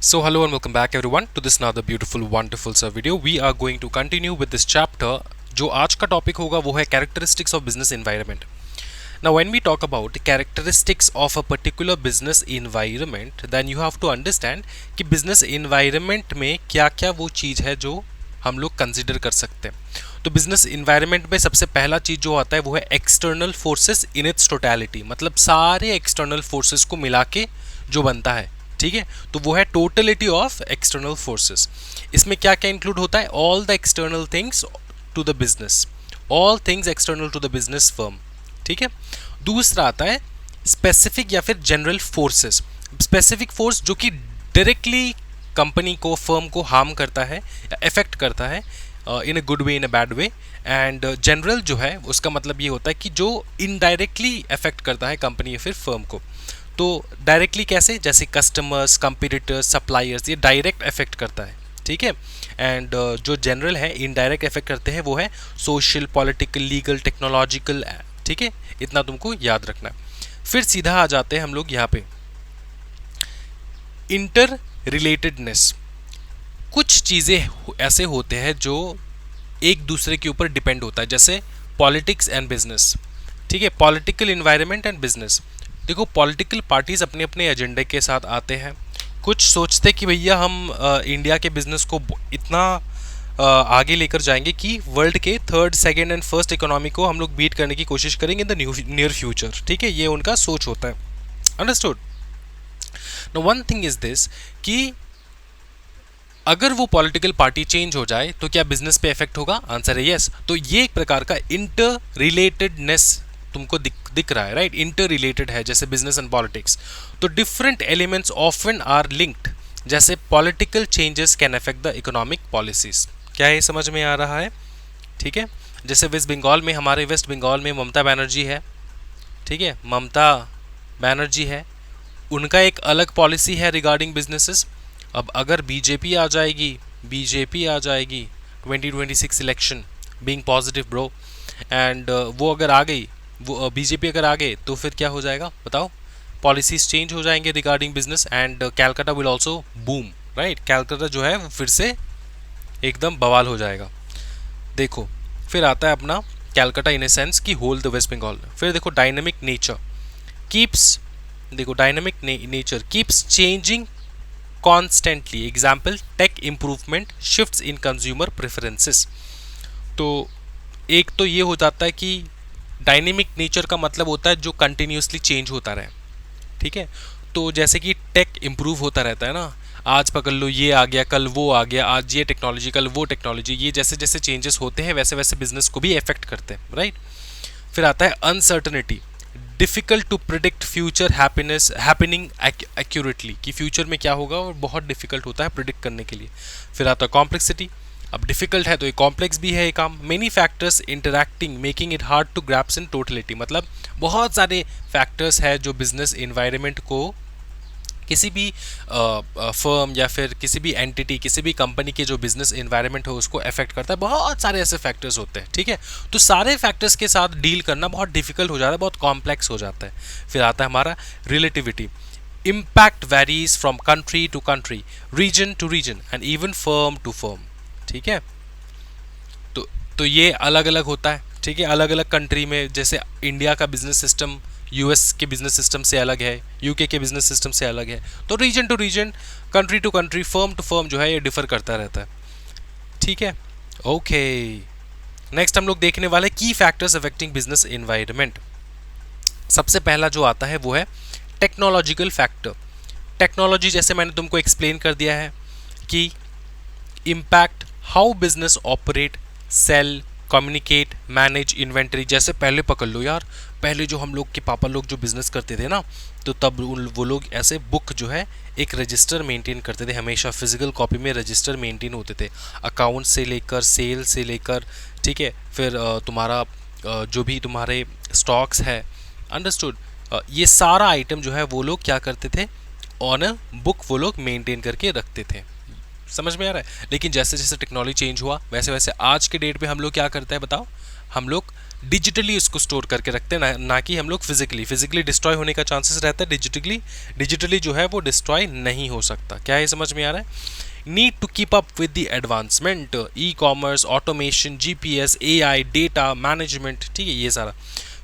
So hello and welcome back everyone to this another beautiful wonderful sir video. We are going to continue with this chapter. जो आज का topic होगा वो है characteristics of business environment. Now when we talk about characteristics of a particular business environment, then you have to understand कि business environment में क्या क्या वो चीज़ है जो हम लोग कंसिडर कर सकते हैं. तो बिजनेस इन्वायरमेंट में सबसे पहला चीज़ जो आता है वो है external forces in its totality, मतलब सारे एक्सटर्नल फोर्सेस को मिला के जो बनता है. ठीक है, तो वो है टोटलिटी ऑफ एक्सटर्नल फोर्सेस. इसमें क्या क्या इंक्लूड होता है? All the external things to the business, all things external to the business firm. ठीक है. दूसरा आता है स्पेसिफिक या फिर जनरल फोर्सेस. स्पेसिफिक फोर्स जो कि डायरेक्टली कंपनी को, फर्म को हार्म करता है या इफेक्ट करता है in a good way, in a bad way. And general जो है उसका मतलब ये होता है कि जो इनडायरेक्टली इफेक्ट करता है कंपनी या फिर फर्म को. तो डायरेक्टली कैसे? जैसे कस्टमर्स, कंपीटिटर्स, सप्लायर्स, ये डायरेक्ट इफेक्ट करता है. ठीक है. एंड जो जनरल है इनडायरेक्ट इफेक्ट करते हैं वो है सोशल, पॉलिटिकल, लीगल, टेक्नोलॉजिकल. ठीक है, इतना तुमको याद रखना है. फिर सीधा आ जाते हैं हम लोग यहाँ पे इंटर रिलेटेडनेस. कुछ चीज़ें ऐसे होते हैं जो एक दूसरे के ऊपर डिपेंड होता है, जैसे पॉलिटिक्स एंड बिजनेस. ठीक है, पॉलिटिकल इन्वायरमेंट एंड बिजनेस. देखो, पॉलिटिकल पार्टीज अपने अपने एजेंडे के साथ आते हैं. कुछ सोचते कि भैया हम इंडिया के बिजनेस को इतना आगे लेकर जाएंगे कि वर्ल्ड के third, second and first economy को हम लोग बीट करने की कोशिश करेंगे इन द नियर फ्यूचर. ठीक है, ये उनका सोच होता है. Understood. No one thing is this कि अगर वो पॉलिटिकल पार्टी चेंज हो जाए तो क्या बिजनेस पे इफेक्ट होगा? आंसर है यस. तो ये एक प्रकार का इंटर रिलेटेडनेस तुमको दिख रहा है, राइट? इंटर रिलेटेड है जैसे बिजनेस एंड पॉलिटिक्स. तो different elements often are linked. जैसे political changes can affect the economic policies. क्या ये समझ में आ रहा है? ठीक है. जैसे वेस्ट बंगाल में, हमारे वेस्ट बंगाल में ममता बनर्जी है. ठीक है, ममता बनर्जी है, उनका एक अलग पॉलिसी है रिगार्डिंग बिजनेसेस. अब अगर बीजेपी आ जाएगी 2026 election being positive bro, and वो अगर आ गई, वो बीजेपी अगर आ गए तो फिर क्या हो जाएगा बताओ? पॉलिसीज चेंज हो जाएंगे regarding business and Calcutta will also boom, right? Calcutta जो है वो फिर से एकदम बवाल हो जाएगा. देखो, फिर आता है अपना कैलकाटा इन ए सेंस की होल द वेस्ट बंगाल. फिर देखो डायनेमिक नेचर कीप्स, देखो dynamic nature keeps changing constantly. Example, take improvement, shifts in consumer preferences. तो एक तो ये हो जाता है कि डायनेमिक नेचर का मतलब होता है जो कंटिन्यूसली चेंज होता रहे. ठीक है, तो जैसे कि टेक इम्प्रूव होता रहता है ना, आज पकड़ लो ये आ गया, कल वो आ गया, आज ये टेक्नोलॉजी, कल वो टेक्नोलॉजी, ये जैसे जैसे चेंजेस होते हैं वैसे वैसे बिजनेस को भी इफेक्ट करते हैं, राइट? फिर आता है uncertainty. Difficult to predict future happening accurately, कि फ्यूचर में क्या होगा और बहुत डिफिकल्ट होता है प्रिडिक्ट करने के लिए. फिर आता है कॉम्प्लेक्सिटी. अब डिफिकल्ट है तो ये कॉम्प्लेक्स भी है ये काम. Many factors interacting making it hard to grasp in totality. मतलब बहुत सारे फैक्टर्स है जो बिजनेस इन्वायरमेंट को, किसी भी फर्म या फिर किसी भी एंटिटी, किसी भी कंपनी के जो बिजनेस इन्वायरमेंट हो उसको अफेक्ट करता है. बहुत सारे ऐसे फैक्टर्स होते हैं. ठीक है, तो सारे फैक्टर्स के साथ डील करना बहुत डिफिकल्ट हो जाता है, बहुत कॉम्प्लेक्स हो जाता है. फिर आता है हमारा relativity. Impact varies from country to country, region to region and even firm to firm. ठीक है, तो ये अलग अलग होता है. ठीक है, अलग अलग कंट्री में, जैसे इंडिया का बिजनेस सिस्टम यूएस के बिजनेस सिस्टम से अलग है, यूके के बिजनेस सिस्टम से अलग है. तो region to region, country to country, firm to firm जो है ये डिफर करता रहता है. ठीक है, ओके. नेक्स्ट हम लोग देखने वाले की फैक्टर्स अफेक्टिंग बिजनेस एनवायरनमेंट. सबसे पहला जो आता है वो है टेक्नोलॉजिकल फैक्टर. टेक्नोलॉजी जैसे मैंने तुमको एक्सप्लेन कर दिया है कि impact how business operate, sell, communicate, manage inventory. जैसे पहले पकड़ लो यार, पहले जो हम लोग के पापा लोग जो बिजनेस करते थे ना, तो तब वो लोग ऐसे बुक जो है एक रजिस्टर मेंटेन करते थे. हमेशा फिजिकल कॉपी में रजिस्टर मेंटेन होते थे, अकाउंट से लेकर, सेल से लेकर. ठीक है, फिर तुम्हारा जो भी तुम्हारे स्टॉक्स है, अंडरस्टूड, ये सारा आइटम जो है वो लोग क्या करते थे, ऑन अ बुक वो लोग मेंटेन करके रखते थे. समझ में आ रहा है? लेकिन जैसे जैसे टेक्नोलॉजी चेंज हुआ वैसे वैसे आज के डेट पे हम लोग क्या करते हैं बताओ? हम लोग डिजिटली उसको स्टोर करके रखते हैं, ना कि हम लोग फिजिकली डिस्ट्रॉय होने का चांसेस रहता है, डिजिटली जो है वो डिस्ट्रॉय नहीं हो सकता। क्या ये समझ में आ रहा है? Need to keep up with the advancement, e commerce, automation, GPS, AI, data management, ठीक है, ये सारा।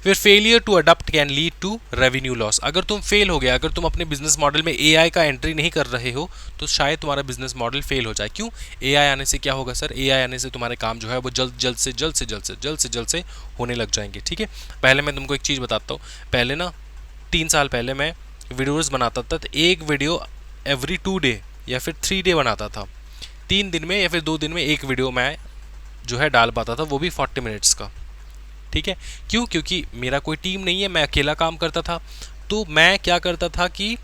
फिर failure to adopt can lead to revenue loss. अगर तुम फेल हो गया, अगर तुम अपने बिजनेस मॉडल में एआई का एंट्री नहीं कर रहे हो, तो शायद तुम्हारा बिजनेस मॉडल फेल हो जाए। क्यों? एआई आने से क्या होगा सर? एआई आने से तुम्हारे काम जो है वो जल्द से होने लग जाएंगे। ठीक है, पहले मैं तुमको एक चीज़ बताता हूँ। पहले ना 3 साल पहले मैं वीडियोज़ बनाता था, तो एक वीडियो एवरी 2 डे या फिर 3 डे बनाता था। 3 दिन में या फिर 2 दिन में एक वीडियो मैं जो है डाल पाता था, वो भी 40 मिनट्स का। ठीक है, क्यों? क्योंकि मेरा कोई टीम नहीं है, मैं अकेला काम करता था। तो मैं क्या करता था कि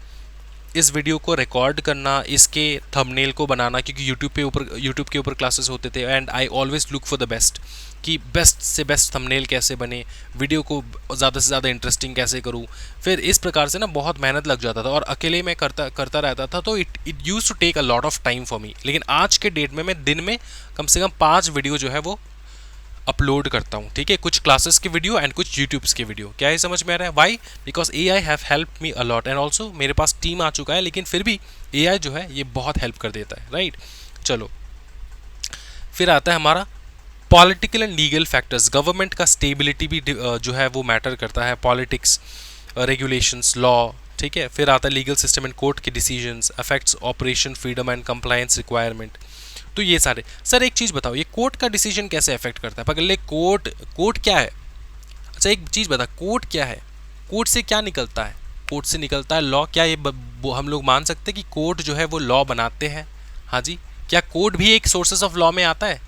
इस वीडियो को रिकॉर्ड करना, इसके थंबनेल को बनाना, क्योंकि यूट्यूब के ऊपर क्लासेस होते थे, and I always look for the best, कि बेस्ट से बेस्ट थंबनेल कैसे बने, वीडियो को ज़्यादा से ज़्यादा इंटरेस्टिंग कैसे करूँ। फिर इस प्रकार से ना बहुत मेहनत लग जाता था, और अकेले मैं करता रहता था, तो it use to take a lot of time for me. लेकिन आज के डेट में मैं दिन में कम से कम 5 वीडियो जो है वो अपलोड करता हूँ। ठीक है, कुछ क्लासेस की वीडियो एंड कुछ यूट्यूब्स की वीडियो। क्या ये समझ में आ रहा है? Why? Because AI have help me a lot, and also मेरे पास टीम आ चुका है, लेकिन फिर भी एआई जो है ये बहुत हेल्प कर देता है। राइट, चलो फिर आता है हमारा political and legal factors. Government का स्टेबिलिटी भी जो है वो मैटर करता है, पॉलिटिक्स, रेगुलेशंस, लॉ। ठीक है, फिर आता है लीगल सिस्टम एंड कोर्ट के decisions, affects operation freedom and compliance requirement. तो ये सारे। सर एक चीज़ बताओ, ये कोर्ट का डिसीजन कैसे अफेक्ट करता है? पकड़ ले, कोर्ट क्या है? अच्छा एक चीज़ बता, कोर्ट क्या है? कोर्ट से क्या निकलता है? कोर्ट से निकलता है लॉ। क्या ये हम लोग मान सकते हैं कि कोर्ट जो है वो लॉ बनाते हैं? हाँ जी। क्या कोर्ट भी एक सोर्सेस ऑफ लॉ में आता है?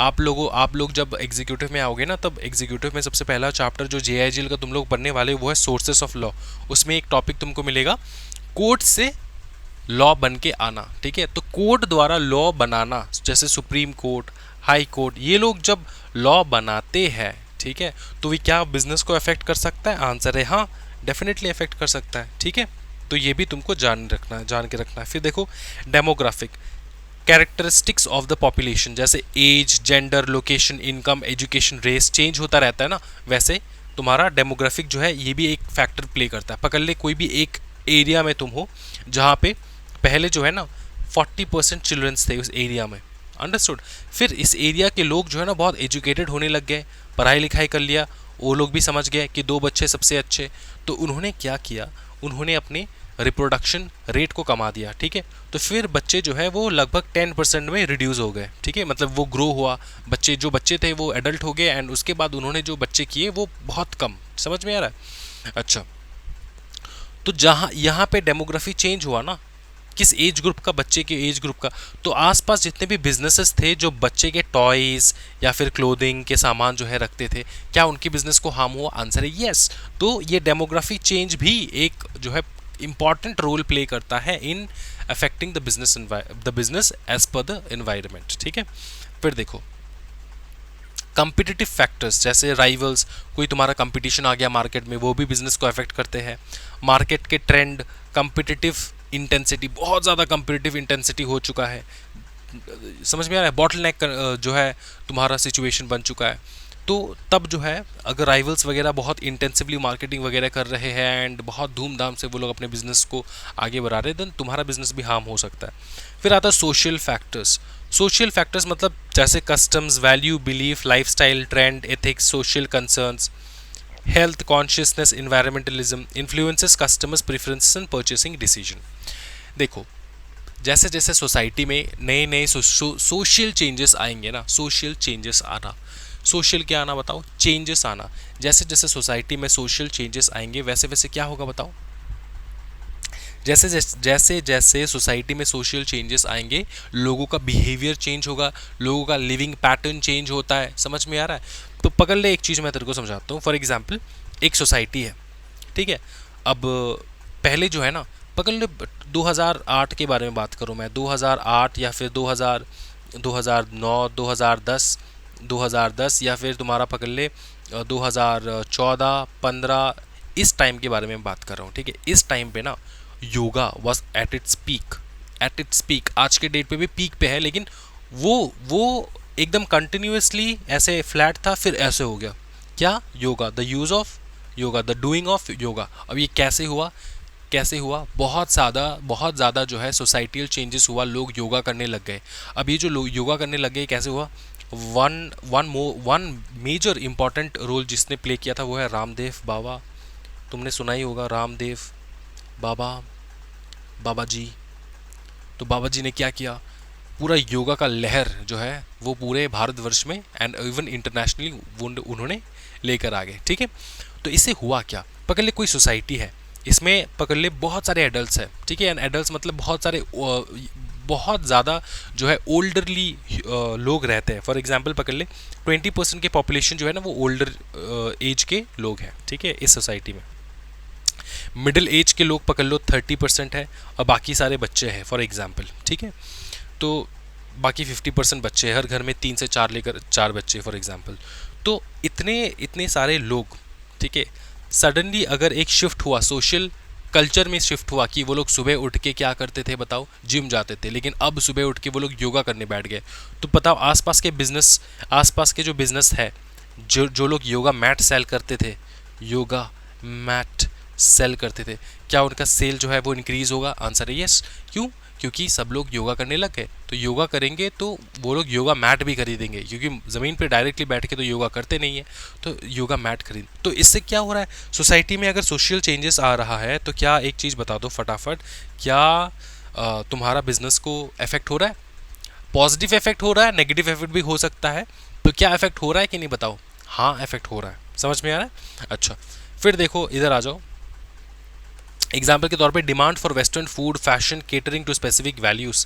आप लोग जब एग्जीक्यूटिव में आओगे ना, तब एग्जीक्यूटिव में सबसे पहला चैप्टर जो जेआईजीएल का तुम लोग पढ़ने वाले हो वो है सोर्सेस ऑफ लॉ। उसमें एक टॉपिक तुमको मिलेगा कोर्ट से लॉ बन के आना। ठीक है, तो कोर्ट द्वारा लॉ बनाना, जैसे सुप्रीम कोर्ट, हाई कोर्ट, ये लोग जब लॉ बनाते हैं, ठीक है, तो वे क्या बिजनेस को अफेक्ट कर सकता है? आंसर है हाँ, डेफिनेटली अफेक्ट कर सकता है। ठीक है, तो ये भी तुमको जान के रखना है। फिर देखो demographic characteristics of the population, जैसे age, gender, location, income, education, race change होता रहता है ना, वैसे तुम्हारा डेमोग्राफिक जो है ये भी एक फैक्टर प्ले करता है। पकड़ ले, कोई भी एक एरिया में तुम हो जहाँ पे पहले जो है ना 40% चिल्ड्रंस थे उस एरिया में, अंडरस्टूड। फिर इस एरिया के लोग जो है ना बहुत एजुकेटेड होने लग गए, पढ़ाई लिखाई कर लिया, वो लोग भी समझ गए कि 2 बच्चे सबसे अच्छे। तो उन्होंने क्या किया, उन्होंने अपने रिप्रोडक्शन रेट को कमा दिया। ठीक है, तो फिर बच्चे जो है वो लगभग 10% में रिड्यूस हो गए। ठीक है, मतलब वो ग्रो हुआ, जो बच्चे थे वो एडल्ट हो गए, एंड उसके बाद उन्होंने जो बच्चे किए वो बहुत कम। समझ में आ रहा है? अच्छा, तो जहाँ यहाँ पे डेमोग्राफी चेंज हुआ ना, किस एज ग्रुप का, बच्चे के एज ग्रुप का, तो आसपास जितने भी बिजनेसेस थे जो बच्चे के टॉयज या फिर क्लोथिंग के सामान जो है रखते थे, क्या उनके बिजनेस को हार्म हुआ? आंसर है यस। तो ये डेमोग्राफी चेंज भी एक जो है इंपॉर्टेंट रोल प्ले करता है in affecting the business as per the environment. ठीक है, फिर देखो कंपिटिटिव फैक्टर्स, जैसे राइवल्स, कोई तुम्हारा कंपटीशन आ गया मार्केट में, वो भी बिजनेस को अफेक्ट करते हैं। मार्केट के ट्रेंड, कंपिटिटिव इंटेंसिटी, बहुत ज़्यादा कंपिटिटिव इंटेंसिटी हो चुका है, समझ में आ रहा है? बॉटलनेक जो है तुम्हारा सिचुएशन बन चुका है। तो तब जो है अगर राइवल्स वगैरह बहुत इंटेंसिवली मार्केटिंग वगैरह कर रहे हैं एंड बहुत धूमधाम से वो लोग अपने बिजनेस को आगे बढ़ा रहे हैं, देन तुम्हारा बिजनेस भी हार्म हो सकता है। फिर आता है सोशल फैक्टर्स। सोशल फैक्टर्स मतलब जैसे customs, value, belief, lifestyle, trend, ethics, social concerns, health consciousness, environmentalism influences customers preferences and purchasing decision. देखो जैसे जैसे सोसाइटी में नए नए सोशल चेंजेस आएंगे ना, सोशल चेंजेस आना, सोशल क्या आना बताओ? चेंजेस आना। जैसे जैसे सोसाइटी में सोशल चेंजेस आएंगे वैसे वैसे क्या होगा बताओ? जैसे जैसे सोसाइटी में सोशल चेंजेस आएंगे लोगों का बिहेवियर चेंज होगा, लोगों का लिविंग पैटर्न चेंज होता है। समझ में आ रहा है? तो पकड़ ले, एक चीज़ मैं तेरे को समझाता हूँ। फॉर एग्जाम्पल एक सोसाइटी है, ठीक है, अब पहले जो है ना, पकड़ ले 2008 के बारे में बात करूँ मैं, 2008 या फिर 2009, 2010 या फिर तुम्हारा पकड़ ले 2014, 15, इस टाइम के बारे में बात कर रहा हूँ। ठीक है, इस टाइम पे ना yoga was at its peak. आज के डेट पे भी पीक पे है, लेकिन वो एकदम कंटिन्यूसली ऐसे फ्लैट था, फिर ऐसे हो गया, क्या? Yoga, the use of yoga, the doing of yoga. अब ये कैसे हुआ? कैसे हुआ? बहुत ज़्यादा जो है सोसाइटियल चेंजेस हुआ, लोग योगा करने लग गए। अब ये जो लोग योगा करने लग गए कैसे हुआ? वन मेजर इंपॉर्टेंट रोल जिसने प्ले किया था वो है रामदेव बाबा। तुमने सुना ही होगा रामदेव बाबा, बाबा जी। तो बाबा जी ने क्या किया? पूरा योगा का लहर जो है वो पूरे भारतवर्ष में एंड इवन इंटरनेशनली उन्होंने लेकर आ गए। ठीक है, तो इससे हुआ क्या? पकड़ ले कोई सोसाइटी है, इसमें पकड़ ले बहुत सारे एडल्ट्स हैं। ठीक है, एंड एडल्ट्स मतलब बहुत सारे बहुत ज़्यादा जो है ओल्डरली लोग रहते हैं। फॉर एग्जांपल पकड़ ले 20% के पॉपुलेशन जो है ना वो ओल्डर एज के लोग हैं। ठीक है, इस सोसाइटी में मिडिल एज के लोग पकड़ लो 30% है और बाकी सारे बच्चे हैं फॉर एग्जांपल। ठीक है, तो बाकी 50% बच्चे हैं, हर घर में 3 से 4 लेकर 4 बच्चे फॉर एग्जांपल। तो इतने इतने सारे लोग, ठीक है, सडनली अगर एक शिफ्ट हुआ, सोशल कल्चर में शिफ्ट हुआ कि वो लोग सुबह उठ के क्या करते थे बताओ? जिम जाते थे, लेकिन अब सुबह उठ के वो लोग योगा करने बैठ गए। तो बताओ आसपास के जो बिजनेस है, जो लोग योगा मैट सेल करते थे, योगा मैट सेल करते थे, क्या उनका सेल जो है वो इंक्रीज होगा? आंसर है यस। क्यों? क्योंकि सब लोग योगा करने लग गए। तो योगा करेंगे तो वो लोग योगा मैट भी खरीदेंगे, क्योंकि ज़मीन पे डायरेक्टली बैठ के तो योगा करते नहीं है, तो योगा मैट खरीद। तो इससे क्या हो रहा है सोसाइटी में? अगर सोशल चेंजेस आ रहा है तो क्या, एक चीज़ बता दो फटाफट, क्या तुम्हारा बिजनेस को इफेक्ट हो रहा है? पॉजिटिव इफेक्ट हो रहा है, नेगेटिव इफेक्ट भी हो सकता है। तो क्या इफेक्ट हो रहा है कि नहीं बताओ? हाँ, इफेक्ट हो रहा है। समझ में आ रहा है? अच्छा, फिर देखो इधर आ जाओ। एग्जाम्पल के तौर पे demand for western food, fashion, catering to specific values.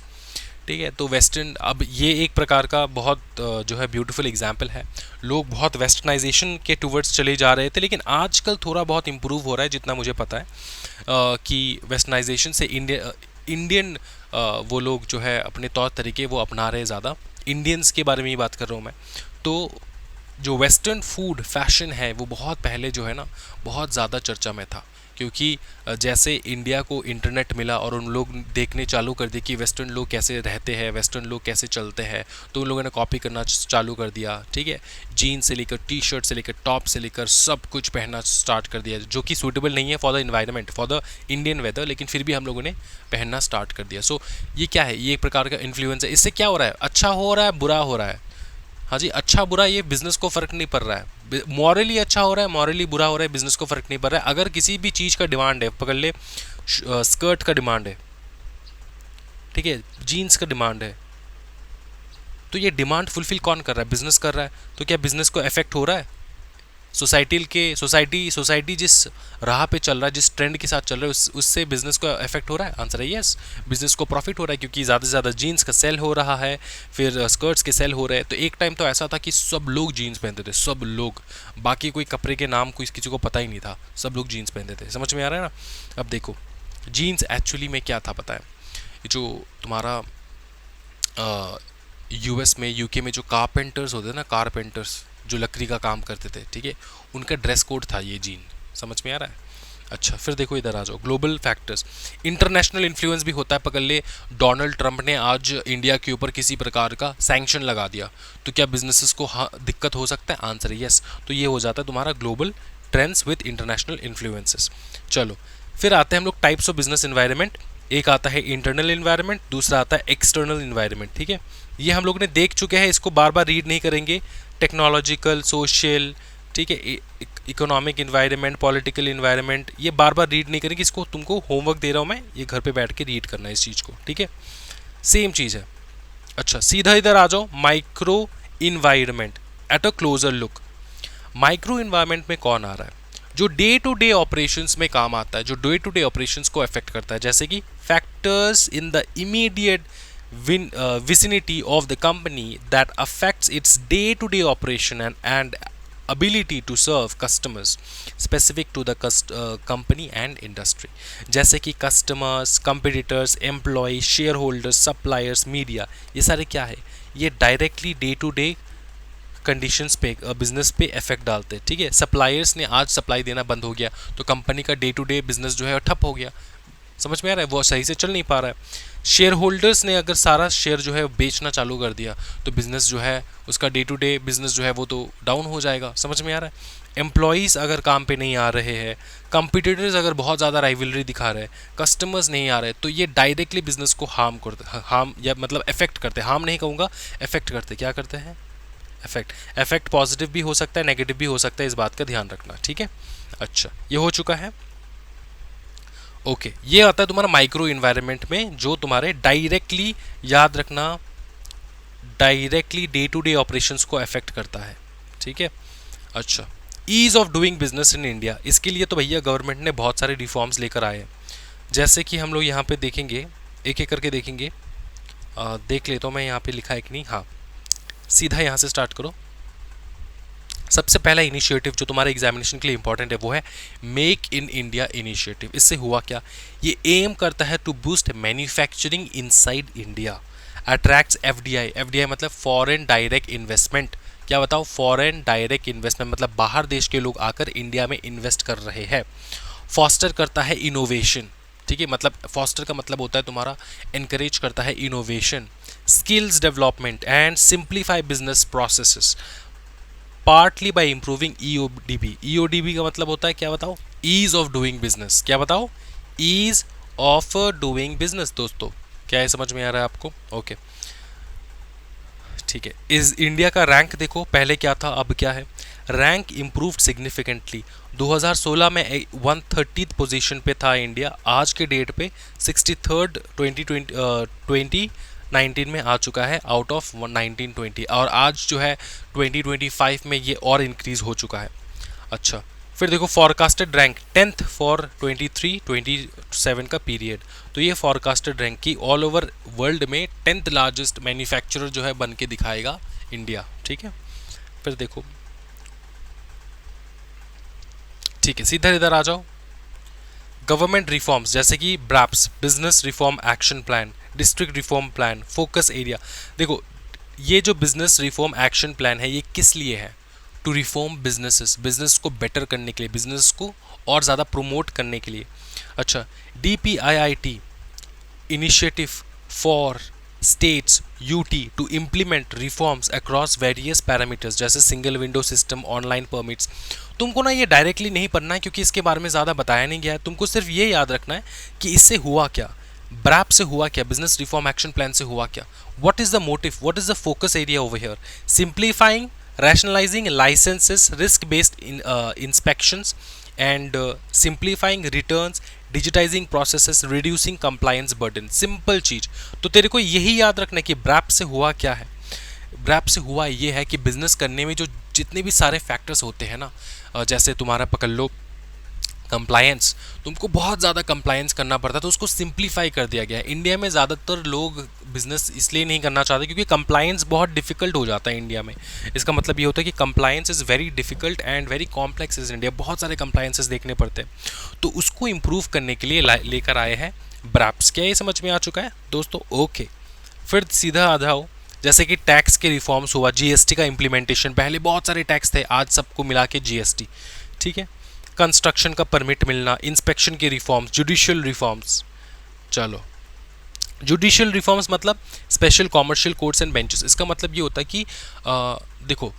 ठीक है, तो वेस्टर्न, अब ये एक प्रकार का बहुत जो है ब्यूटीफुल एग्जाम्पल है। लोग बहुत वेस्टर्नाइजेशन के टूवर्ड्स चले जा रहे थे, लेकिन आजकल थोड़ा बहुत इम्प्रूव हो रहा है जितना मुझे पता है कि वेस्टर्नाइजेशन से इंडियन वो लोग जो है अपने तौर तरीके वो अपना रहे ज़्यादा। इंडियंस के बारे में ही बात कर रहा हूँ मैं। तो जो वेस्टर्न फूड फैशन है वो बहुत पहले जो है ना बहुत ज़्यादा चर्चा में था, क्योंकि जैसे इंडिया को इंटरनेट मिला और उन लोग देखने चालू कर दिए कि वेस्टर्न लोग कैसे रहते हैं, वेस्टर्न लोग कैसे चलते हैं, तो उन लोगों ने कॉपी करना चालू कर दिया। ठीक है, जीन्स से लेकर टी शर्ट से लेकर टॉप से लेकर सब कुछ पहनना स्टार्ट कर दिया, जो कि सूटेबल नहीं है for the environment, for the Indian weather, लेकिन फिर भी हम लोगों ने पहनना स्टार्ट कर दिया। सो ये क्या है? ये एक प्रकार का इन्फ्लुएंस है। इससे क्या हो रहा है? अच्छा हो रहा है, बुरा हो रहा है? हाँ जी, अच्छा बुरा ये बिजनेस को फ़र्क नहीं पड़ रहा है। मॉरली अच्छा हो रहा है, मॉरली बुरा हो रहा है, बिजनेस को फ़र्क नहीं पड़ रहा है। अगर किसी भी चीज़ का डिमांड है, पकड़ ले स्कर्ट का डिमांड है, ठीक है, जीन्स का डिमांड है, तो ये डिमांड फुलफिल कौन कर रहा है? बिजनेस कर रहा है। तो क्या बिजनेस को इफेक्ट हो रहा है? सोसाइटी जिस राह पे चल रहा है, जिस ट्रेंड के साथ चल रहा है, उससे बिजनेस को इफेक्ट हो रहा है? आंसर है यस। बिजनेस को प्रॉफिट हो रहा है, क्योंकि ज़्यादा से ज़्यादा जीन्स का सेल हो रहा है, फिर स्कर्ट्स के सेल हो रहे हैं। तो एक टाइम तो ऐसा था कि सब लोग जीन्स पहनते थे, सब लोग, बाकी कोई कपड़े के नाम कोई किसी को पता ही नहीं था, सब लोग जीन्स पहनते थे। समझ में आ रहा है ना? अब देखो जीन्स एक्चुअली में क्या था पता है? ये जो तुम्हारा यूएस में, यूके में जो कारपेंटर्स होते हैं ना, कारपेंटर्स जो लकड़ी का काम करते थे, ठीक है, उनका ड्रेस कोड था ये जीन। समझ में आ रहा है? अच्छा, फिर देखो इधर आ जाओ, ग्लोबल फैक्टर्स, इंटरनेशनल इन्फ्लुएंस भी होता है। पकड़ ले डोनाल्ड ट्रंप ने आज इंडिया के ऊपर किसी प्रकार का सैंक्शन लगा दिया, तो क्या बिजनेसेस को दिक्कत हो सकता है? आंसर है यस। तो ये हो जाता है तुम्हारा global trends with international influences. चलो फिर आते हैं हम लोग टाइप्स ऑफ बिजनेस एनवायरनमेंट। एक आता है इंटरनल इन्वायरमेंट, दूसरा आता है एक्सटर्नल इन्वायरमेंट। ठीक है, ये हम लोग ने देख चुके हैं, इसको बार बार रीड नहीं करेंगे। टेक्नोलॉजिकल, सोशल, ठीक है, इकोनॉमिक इन्वायरमेंट, पॉलिटिकल इन्वायरमेंट, ये बार बार रीड नहीं करेंगे। इसको तुमको होमवर्क दे रहा हूँ मैं, ये घर पे बैठ के रीड करना है इस चीज़ को। ठीक है, सेम चीज़ है। अच्छा, सीधा इधर आ जाओ, micro environment at a closure look. Micro environment में कौन आ रहा है? जो डे टू डे ऑपरेशंस में काम आता है, जो डे टू डे ऑपरेशंस को अफेक्ट करता है, जैसे कि factors in the immediate vicinity of the company that affects its day-to-day operation and ability to serve customers specific to the company and industry। जैसे कि customers, competitors, employees, shareholders, suppliers, media, ये सारे क्या है? ये directly day to day conditions पे, business पे effect डालते हैं। ठीक है, सप्लायर्स ने आज सप्लाई देना बंद हो गया तो कंपनी का डे टू डे बिजनेस जो है ठप हो गया। समझ में आ रहा है, वो सही से चल नहीं पा रहा है। शेयर होल्डर्स ने अगर सारा शेयर जो है बेचना चालू कर दिया तो बिजनेस जो है उसका डे टू डे बिजनेस जो है वो तो डाउन हो जाएगा। समझ में आ रहा है। एम्प्लॉयज़ अगर काम पे नहीं आ रहे हैं, कंपटीटर्स अगर बहुत ज़्यादा राइवलरी दिखा रहे हैं, कस्टमर्स नहीं आ रहे, तो ये डायरेक्टली बिजनेस को हार्म करते, हार्म या मतलब अफेक्ट करते, हार्म नहीं कहूँगा, अफेक्ट करते। क्या करते हैं? अफेक्ट। अफेक्ट पॉजिटिव भी हो सकता है, नेगेटिव भी हो सकता है, इस बात का ध्यान रखना, ठीक है। अच्छा, ये हो चुका है। ओके, ये आता है तुम्हारा माइक्रो इन्वायरमेंट में, जो तुम्हारे डायरेक्टली, याद रखना, directly day to day operations को अफेक्ट करता है, ठीक है। अच्छा, ease of doing business in India, इसके लिए तो भैया गवर्नमेंट ने बहुत सारे रिफॉर्म्स लेकर आए हैं। जैसे कि हम लोग यहाँ पे देखेंगे, एक एक करके देखेंगे। देख लेता हूँ मैं यहाँ पे लिखा है कि नहीं। हाँ, सीधा यहाँ से स्टार्ट करो। सबसे पहला इनिशिएटिव जो तुम्हारे एग्जामिनेशन के लिए इंपॉर्टेंट है वो है मेक इन इंडिया इनिशिएटिव। इससे हुआ क्या? ये एम करता है to boost manufacturing inside India, attracts FDI. FDI मतलब फॉरेन डायरेक्ट इन्वेस्टमेंट। क्या बताओ? फॉरेन डायरेक्ट इन्वेस्टमेंट मतलब बाहर देश के लोग आकर इंडिया में इन्वेस्ट कर रहे हैं। फॉस्टर करता है इनोवेशन, ठीक है, मतलब फॉस्टर का मतलब होता है तुम्हारा एनकरेज करता है innovation, skills development and simplify business processes partly by improving EODB. EODB का मतलब होता है क्या बताओ? Ease of doing business. क्या बताओ? Ease of doing business. दोस्तों क्या है, समझ में आ रहा है आपको? ओके, ठीक है। इस इंडिया का रैंक देखो, पहले क्या था अब क्या है। Rank improved significantly. 2016 में 130th पोजीशन पे था इंडिया, आज के डेट पे 63rd 2019 में आ चुका है आउट ऑफ 1920, और आज जो है 2025 में ये और इंक्रीज हो चुका है। अच्छा, फिर देखो फॉरकास्टेड रैंक 10th फॉर 23-27 का पीरियड, तो ये फॉरकास्टेड रैंक की ऑल ओवर वर्ल्ड में 10th लार्जेस्ट मैन्युफैक्चरर जो है बन के दिखाएगा इंडिया, ठीक है। फिर देखो, ठीक है, सीधा इधर आ जाओ। गवर्नमेंट रिफॉर्म्स जैसे कि BRAPs, business reform action plan, district reform plan, focus area. देखो, ये जो बिजनेस रिफॉर्म एक्शन प्लान है ये किस लिए है? टू रिफॉर्म बिजनेसेस, बिजनेस को बेटर करने के लिए, बिजनेस को और ज़्यादा प्रोमोट करने के लिए। अच्छा, DPIIT initiative for states UT to implement reforms across various parameters, जैसे single window system, online permits. तुमको ना ये डायरेक्टली नहीं पढ़ना है क्योंकि इसके बारे में ज़्यादा बताया नहीं गया है, तुमको सिर्फ ये याद रखना है कि इससे हुआ क्या, ब्रैप से हुआ क्या, बिजनेस रिफॉर्म एक्शन प्लान से हुआ क्या, what is the motive, what is the focus area over here, simplifying, rationalizing licenses, risk-based inspections, and simplifying returns, digitizing processes, reducing compliance burden। Simple चीज, तो तेरे को यही याद रखना है कि ब्रैप से हुआ क्या है। ब्रैप से हुआ ये है कि बिजनेस करने में जो जितने भी सारे फैक्टर्स होते हैं ना, जैसे तुम्हारा पकड़ लो कंप्लायंस, तुमको बहुत ज़्यादा कंप्लायंस करना पड़ता है, तो उसको सिंप्लीफाई कर दिया गया है। इंडिया में ज़्यादातर लोग बिजनेस इसलिए नहीं करना चाहते क्योंकि कंप्लायंस बहुत डिफिकल्ट हो जाता है इंडिया में। इसका मतलब ये होता है कि compliance is very difficult and very complex is India, बहुत सारे कंप्लायंसेस देखने पड़ते हैं, तो उसको इम्प्रूव करने के लिए लेकर आए हैं ब्रैप्स। क्या ये समझ में आ चुका है दोस्तों? ओके, फिर सीधा आ जाओ, जैसे कि टैक्स के रिफॉर्म्स हुआ, जीएसटी का इम्प्लीमेंटेशन, पहले बहुत सारे टैक्स थे, आज सबको मिला के जीएसटी, ठीक है। कंस्ट्रक्शन का परमिट मिलना, इंस्पेक्शन के रिफॉर्म्स, जुडिशियल रिफॉर्म्स। चलो, जुडिशियल रिफॉर्म्स मतलब special commercial courts and benches. इसका मतलब ये होता है कि देखो,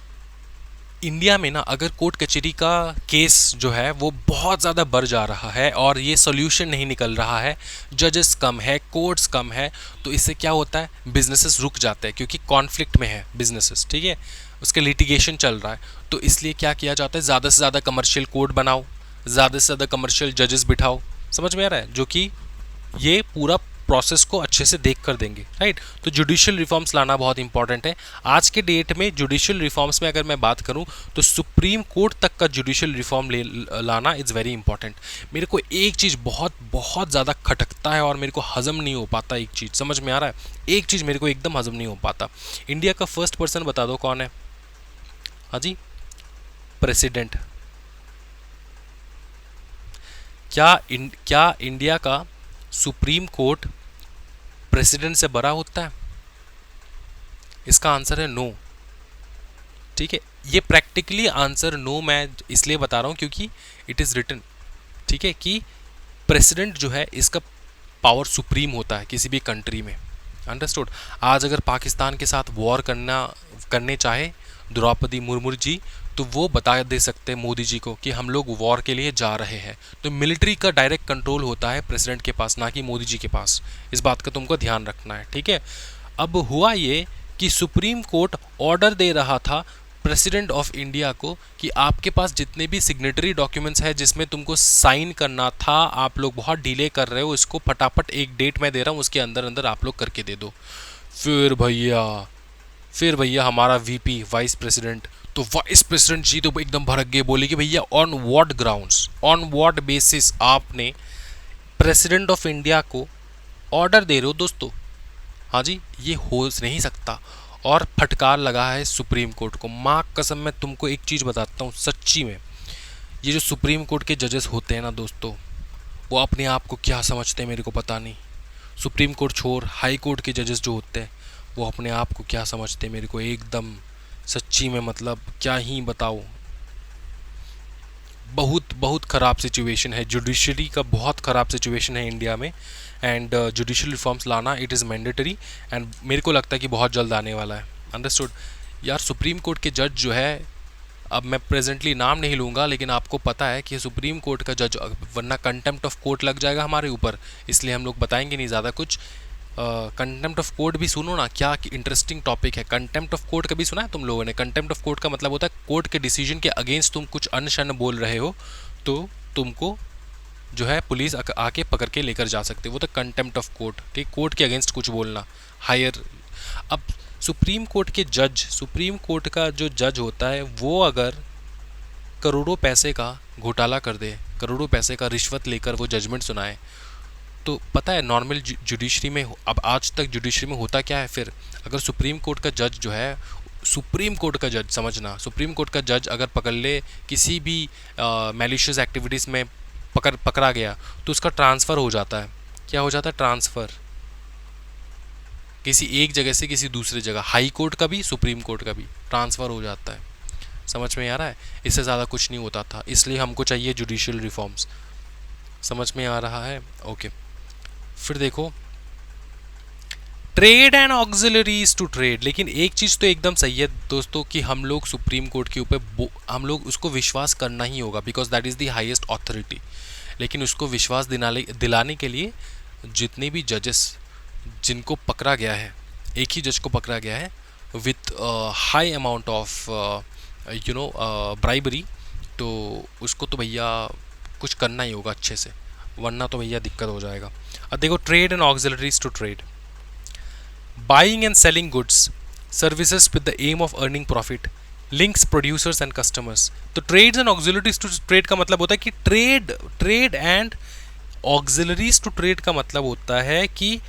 इंडिया में ना अगर कोर्ट कचहरी का केस जो है वो बहुत ज़्यादा बढ़ जा रहा है और ये सोल्यूशन नहीं निकल रहा है, जजेस कम है, कोर्ट्स कम है, तो इससे क्या होता है, बिजनेसेस रुक जाते हैं क्योंकि कॉन्फ्लिक्ट में है बिजनेसेस, ठीक है, उसके लिटिगेशन चल रहा है, तो इसलिए क्या किया जाता है, ज़्यादा से ज़्यादा कमर्शियल कोर्ट बनाओ, ज़्यादा से ज़्यादा कमर्शियल जजेस बिठाओ। समझ में आ रहा है? जो कि ये पूरा प्रोसेस को अच्छे से देख कर देंगे, राइट। तो जुडिशियल रिफॉर्म्स लाना बहुत इंपॉर्टेंट है आज के डेट में। जुडिशियल रिफॉर्म्स में अगर मैं बात करूं तो सुप्रीम कोर्ट तक का जुडिशियल रिफॉर्म लाना इज़ वेरी इंपॉर्टेंट। मेरे को एक चीज़ बहुत बहुत ज़्यादा खटकता है और मेरे को हजम नहीं हो पाता, एक चीज़ समझ में आ रहा है, एक चीज़ मेरे को एकदम हजम नहीं हो पाता। इंडिया का फर्स्ट पर्सन बता दो कौन है? हाँ जी, प्रेसिडेंट। क्या इंडिया का सुप्रीम कोर्ट प्रेसिडेंट से बड़ा होता है? इसका आंसर है नो, ठीक है। ये प्रैक्टिकली आंसर नो मैं इसलिए बता रहा हूँ क्योंकि इट इज़ रिटन, ठीक है, कि प्रेसिडेंट जो है इसका पावर सुप्रीम होता है किसी भी कंट्री में। अंडरस्टूड। आज अगर पाकिस्तान के साथ वॉर करने चाहे द्रौपदी मुर्मू जी, तो वो बता दे सकते हैं मोदी जी को कि हम लोग वॉर के लिए जा रहे हैं। तो मिलिट्री का डायरेक्ट कंट्रोल होता है प्रेसिडेंट के पास, ना कि मोदी जी के पास। इस बात का तुमको ध्यान रखना है, ठीक है। अब हुआ ये कि सुप्रीम कोर्ट ऑर्डर दे रहा था प्रेसिडेंट ऑफ इंडिया को कि आपके पास जितने भी सिग्नेटरी डॉक्यूमेंट्स हैं जिसमें तुमको साइन करना था, आप लोग बहुत डिले कर रहे हो, इसको फटाफट एक डेट मैं दे रहा हूँ, उसके अंदर अंदर आप लोग करके दे दो। फिर भैया हमारा वीपी वाइस प्रेसिडेंट, तो वाइस प्रेसिडेंट जी तो एकदम भड़क गए, बोले कि भैया on what grounds, on what basis आपने प्रेसिडेंट ऑफ इंडिया को ऑर्डर दे रहे हो दोस्तों। हाँ जी, ये हो नहीं सकता। और फटकार लगा है सुप्रीम कोर्ट को। माँ कसम मैं तुमको एक चीज़ बताता हूँ, सच्ची में ये जो सुप्रीम कोर्ट के जजेस होते हैं ना दोस्तों, वो अपने आप को क्या समझते हैं मेरे को पता नहीं। सुप्रीम कोर्ट छोड़, हाई कोर्ट के जजेस जो होते हैं वो अपने आप को क्या समझते हैं मेरे को एकदम सच्ची में, मतलब क्या ही बताओ। बहुत बहुत ख़राब सिचुएशन है, जुडिशरी का बहुत ख़राब सिचुएशन है इंडिया में। एंड जुडिशल रिफॉर्म्स लाना इट इज़ मैंडेटरी, एंड मेरे को लगता है कि बहुत जल्द आने वाला है। अंडरस्टूड। यार सुप्रीम कोर्ट के जज जो है, अब मैं प्रेजेंटली नाम नहीं लूँगा, लेकिन आपको पता है कि सुप्रीम कोर्ट का जज, वरना कंटेम्प्ट ऑफ कोर्ट लग जाएगा हमारे ऊपर, इसलिए हम लोग बताएंगे नहीं ज़्यादा कुछ। कंटेम्प्ट ऑफ कोर्ट भी सुनो ना, क्या इंटरेस्टिंग टॉपिक है। कंटेम्प्ट ऑफ कोर्ट कभी सुना है तुम लोगों ने? कंटेम्प्ट ऑफ कोर्ट का मतलब होता है कोर्ट के डिसीजन के अगेंस्ट तुम कुछ अनशन बोल रहे हो तो तुमको जो है पुलिस आके पकड़ के लेकर जा सकते हो, वो तो कंटेम्प्ट ऑफ कोर्ट, ठीक। कोर्ट के अगेंस्ट कुछ बोलना हायर। अब सुप्रीम कोर्ट के जज, सुप्रीम कोर्ट का जो जज होता है वो अगर करोड़ों पैसे का घोटाला कर दे, करोड़ों पैसे का रिश्वत लेकर वो जजमेंट सुनाए, तो पता है नॉर्मल जुडिशरी में, अब आज तक जुडिशरी में होता क्या है फिर, अगर सुप्रीम कोर्ट का जज जो है, सुप्रीम कोर्ट का जज समझना, सुप्रीम कोर्ट का जज अगर पकड़ ले किसी भी मैलिशियस एक्टिविटीज़ में पकड़ा गया, तो उसका ट्रांसफ़र हो जाता है। क्या हो जाता है? ट्रांसफ़र, किसी एक जगह से किसी दूसरे जगह। हाई कोर्ट का भी, सुप्रीम कोर्ट का भी ट्रांसफ़र हो जाता है। समझ में आ रहा है? इससे ज़्यादा कुछ नहीं होता था, इसलिए हमको चाहिए जुडिशियल रिफॉर्म्स। समझ में आ रहा है? ओके। फिर देखो, trade and auxiliaries to trade. लेकिन एक चीज़ तो एकदम सही है दोस्तों कि हम लोग सुप्रीम कोर्ट के ऊपर हम लोग उसको विश्वास करना ही होगा, because that is the highest authority. लेकिन उसको विश्वास दिलाने के लिए जितने भी जजेस जिनको पकड़ा गया है, एक ही जज को पकड़ा गया है with high amount of bribery, तो उसको तो भैया कुछ करना ही होगा अच्छे से, वरना तो भैया दिक्कत हो जाएगा। अब देखो, trade and auxiliaries to trade, buying and selling goods services with the aim of earning profit, links producers and customers. तो trades and auxiliaries to trade का मतलब होता है कि trade and auxiliaries to trade का मतलब होता है कि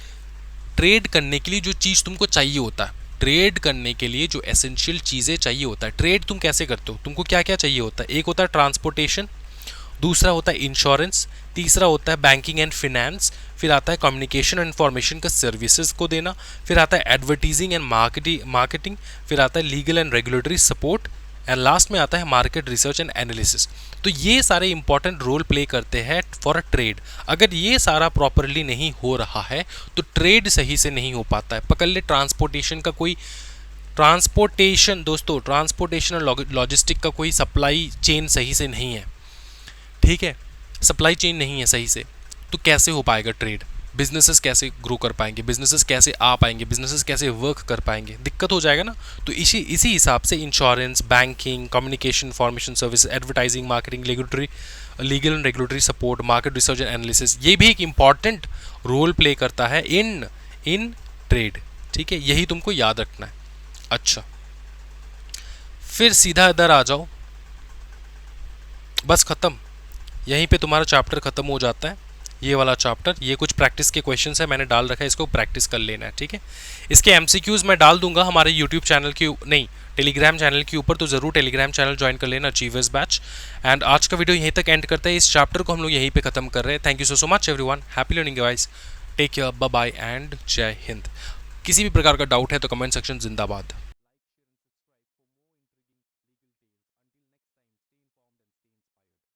ट्रेड करने के लिए जो चीज़ तुमको चाहिए होता है, ट्रेड करने के लिए जो एसेंशियल चीज़ें चाहिए होता है। ट्रेड तुम कैसे करते हो? तुमको क्या क्या चाहिए होता है? एक होता है ट्रांसपोर्टेशन, दूसरा होता है इंश्योरेंस, तीसरा होता है बैंकिंग एंड फिनेंस, फिर आता है कम्युनिकेशन एंड इंफॉर्मेशन का सर्विसेज को देना, फिर आता है एडवर्टीजिंग एंड मार्केटिंग, फिर आता है legal and regulatory support, and last में आता है मार्केट रिसर्च एंड एनालिसिस। तो ये सारे इंपॉर्टेंट रोल प्ले करते हैं फॉर अ ट्रेड। अगर ये सारा प्रॉपरली नहीं हो रहा है तो ट्रेड सही से नहीं हो पाता है। पकड़ ले ट्रांसपोर्टेशन का कोई, ट्रांसपोर्टेशन दोस्तों, ट्रांसपोर्टेशन और लॉजिस्टिक का कोई सप्लाई चेन सही से नहीं है, ठीक है, सप्लाई चेन नहीं है सही से, तो कैसे हो पाएगा ट्रेड? बिजनेसेस कैसे ग्रो कर पाएंगे? बिजनेसेस कैसे आ पाएंगे? बिजनेसेस कैसे वर्क कर पाएंगे? दिक्कत हो जाएगा ना। तो इसी हिसाब से insurance, banking, communication, information service, advertising, marketing, legal and regulatory support, market research and analysis, ये भी एक इंपॉर्टेंट रोल प्ले करता है इन ट्रेड, ठीक है। यही तुमको याद रखना है। अच्छा, फिर सीधा इधर आ जाओ, बस खत्म, यहीं पे तुम्हारा चैप्टर खत्म हो जाता है, ये वाला चैप्टर। ये कुछ प्रैक्टिस के क्वेश्चंस है, मैंने डाल रखा है, इसको प्रैक्टिस कर लेना है, ठीक है। इसके एमसीक्यूज मैं डाल दूंगा हमारे यूट्यूब चैनल के, नहीं टेलीग्राम चैनल के ऊपर, तो ज़रूर टेलीग्राम चैनल ज्वाइन कर लेना, अचीवर्स बैच। एंड आज का वीडियो यहीं तक एंड करते हैं, इस चैप्टर को हम लोग यहीं पे खत्म कर रहे हैं। Thank you so much everyone, happy learning guys, take care, bye bye and जय हिंद। किसी भी प्रकार का डाउट है तो कमेंट सेक्शन जिंदाबाद।